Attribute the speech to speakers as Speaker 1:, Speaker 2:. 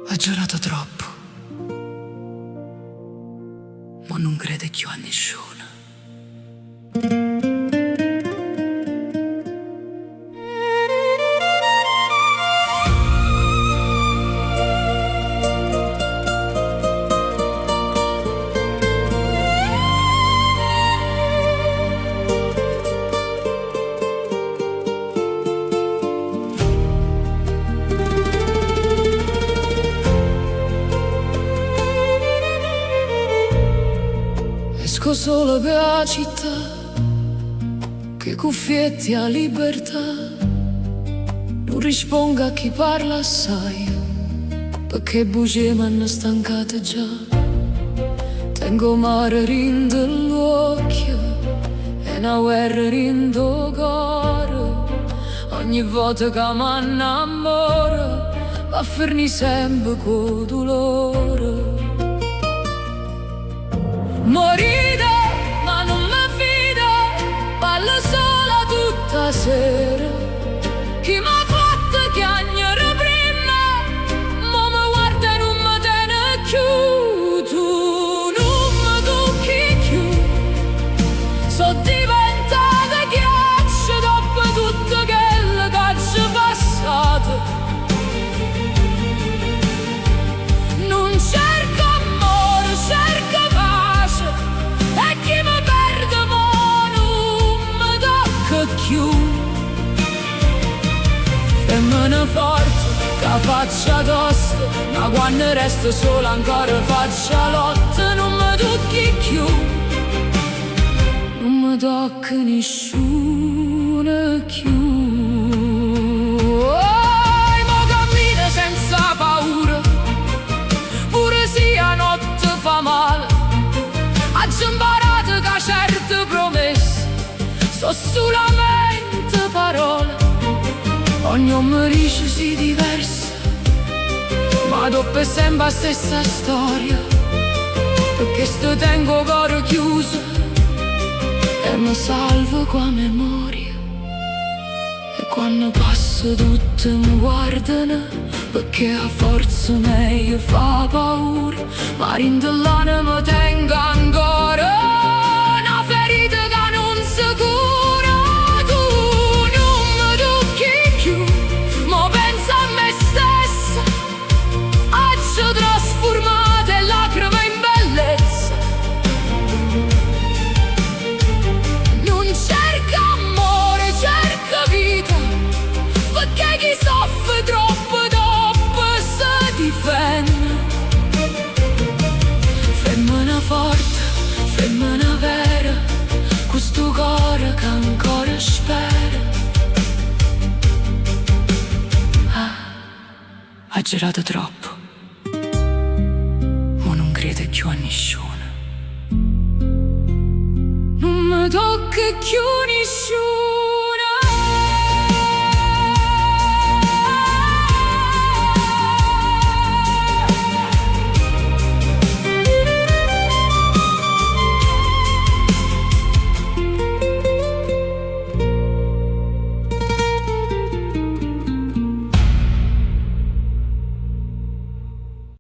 Speaker 1: Ha giorato troppo, ma non crede più a nessuno. Esco solo per la città, che cuffiette a libertà. Non risponda a chi parla assai, perché bugie m'hanno stancate già. Tengo mare rindo l'occhio e una guerra rindo cuore. Ogni volta che m'annamoro va a finire sempre con dolore. Morite, ma non mi fido, parlo sola tutta sera. Chi m'ha fatto chiagnare prima, mo mi guarda e non mi tiene più. Tu non mi tocchi più, so diventata ghiaccio dopo tutto quello che c'è passato. Non cerco amore, cerco pace, e chi mi perde mo non mi tocca più. Femmina forte, che faccia tosta, ma quando resto sola ancora faccia lotta. Non mi tocchi più, non mi tocca nessuno più. Mo cammino senza paura, pure se a notte fa male. Ho imparato che certe promesse sono solamente parole. Ognuno mi dice si diversa, ma dopo è sempre la stessa storia. Perché sto tengo cuore chiuso e mi salvo qua memoria. E quando passo tutte mi guardano, perché a forza meglio fa paura. Ma rindellana mi tengo ancora una ferita che non si cura. Tu non mi tocchi più, mo penso a me stessa. Faccio trasformate lacrime in bellezza. Non cerco amore, cerco vita, perché chi soffre troppo dopo si difende. Femmina forte, femmina vera, questo cuore che ancora spera. Ha girato troppo, ma non crede più a nessuno. Non mi tocca più nessuno.